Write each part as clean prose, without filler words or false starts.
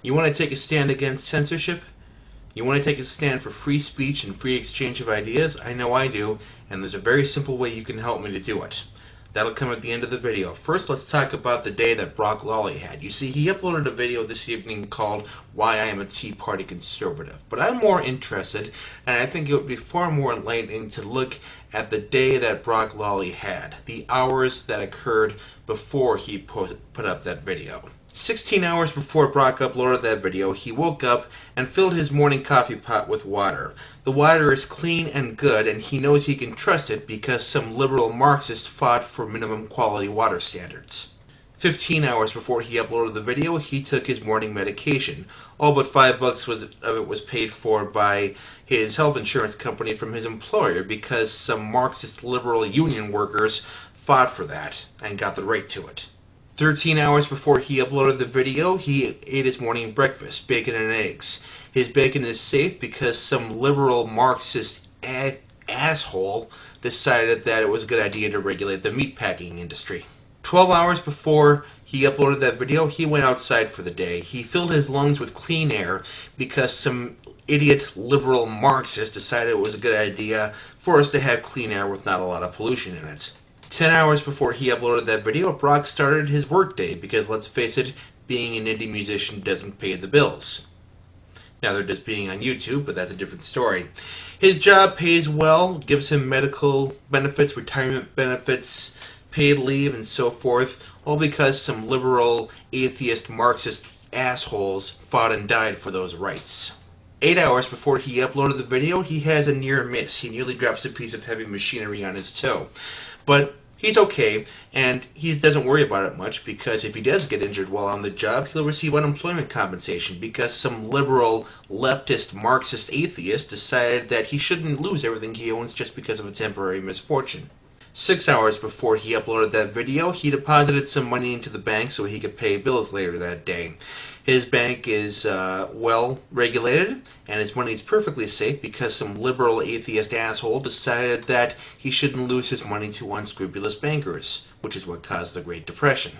You want to take a stand against censorship? You want to take a stand for free speech and free exchange of ideas? I know I do, and there's a very simple way you can help me to do it. That'll come at the end of the video. First, let's talk about the day that Brock Lawley had. You see, he uploaded a video this evening called Why I Am a Tea Party Conservative. But I'm more interested, and I think it would be far more enlightening to look at the day that Brock Lawley had, the hours that occurred before he put up that video. 16 hours before Brock uploaded that video, he woke up and filled his morning coffee pot with water. The water is clean and good, and he knows he can trust it because some liberal Marxist fought for minimum quality water standards. 15 hours before he uploaded the video, he took his morning medication. All but $5 of it was paid for by his health insurance company from his employer because some Marxist liberal union workers fought for that and got the right to it. 13 hours before he uploaded the video, he ate his morning breakfast, bacon and eggs. His bacon is safe because some liberal Marxist asshole decided that it was a good idea to regulate the meatpacking industry. 12 hours before he uploaded that video, he went outside for the day. He filled his lungs with clean air because some idiot liberal Marxist decided it was a good idea for us to have clean air with not a lot of pollution in it. 10 hours before he uploaded that video, Brock started his workday because, let's face it, being an indie musician doesn't pay the bills. Now, they're just being on YouTube, but that's a different story. His job pays well, gives him medical benefits, retirement benefits, paid leave, and so forth, all because some liberal, atheist, Marxist assholes fought and died for those rights. 8 hours before he uploaded the video, he has a near miss. He nearly drops a piece of heavy machinery on his toe. But he's okay, and he doesn't worry about it much because if he does get injured while on the job, he'll receive unemployment compensation because some liberal, leftist, Marxist atheist decided that he shouldn't lose everything he owns just because of a temporary misfortune. 6 hours before he uploaded that video, he deposited some money into the bank so he could pay bills later that day. His bank is well regulated, and his money is perfectly safe because some liberal atheist asshole decided that he shouldn't lose his money to unscrupulous bankers, which is what caused the Great Depression.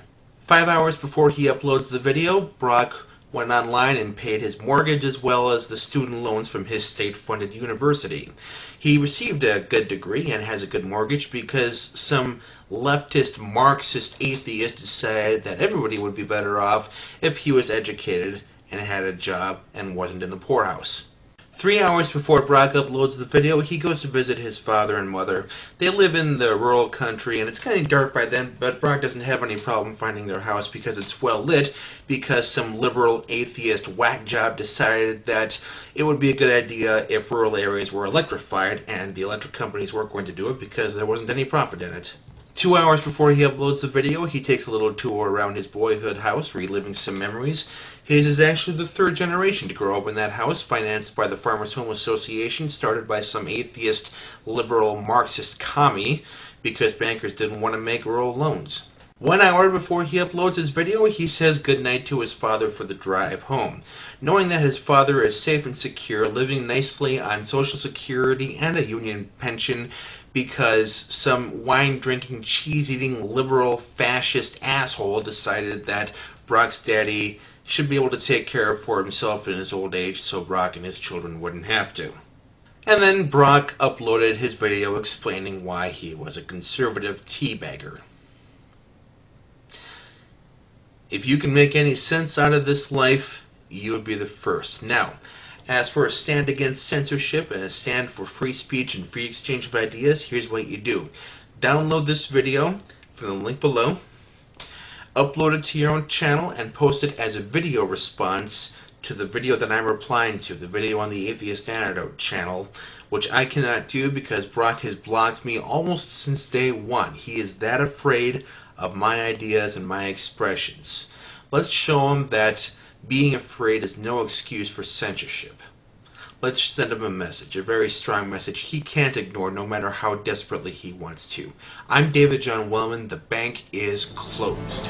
5 hours before he uploads the video, Brock went online and paid his mortgage as well as the student loans from his state-funded university. He received a good degree and has a good mortgage because some leftist Marxist atheist decided that everybody would be better off if he was educated and had a job and wasn't in the poorhouse. 3 hours before Brock uploads the video, he goes to visit his father and mother. They live in the rural country, and it's kind of dark by then, but Brock doesn't have any problem finding their house because it's well lit, because some liberal atheist whack job decided that it would be a good idea if rural areas were electrified, and the electric companies weren't going to do it because there wasn't any profit in it. 2 hours before he uploads the video, he takes a little tour around his boyhood house, reliving some memories. His is actually the third generation to grow up in that house, financed by the Farmers Home Association, started by some atheist, liberal, Marxist commie, because bankers didn't want to make rural loans. 1 hour before he uploads his video, he says goodnight to his father for the drive home. Knowing that his father is safe and secure, living nicely on Social Security and a union pension because some wine-drinking, cheese-eating, liberal, fascist asshole decided that Brock's daddy should be able to take care of for himself in his old age so Brock and his children wouldn't have to. And then Brock uploaded his video explaining why he was a conservative teabagger. If you can make any sense out of this life, you would be the first. Now, as for a stand against censorship and a stand for free speech and free exchange of ideas, here's what you do. Download this video from the link below, upload it to your own channel, and post it as a video response to the video that I'm replying to, the video on the Atheist Antidote channel, which I cannot do because Brock has blocked me almost since day one. He is that afraid of my ideas and my expressions. Let's show him that being afraid is no excuse for censorship. Let's send him a message, a very strong message he can't ignore no matter how desperately he wants to. I'm David John Wellman. The bank is closed.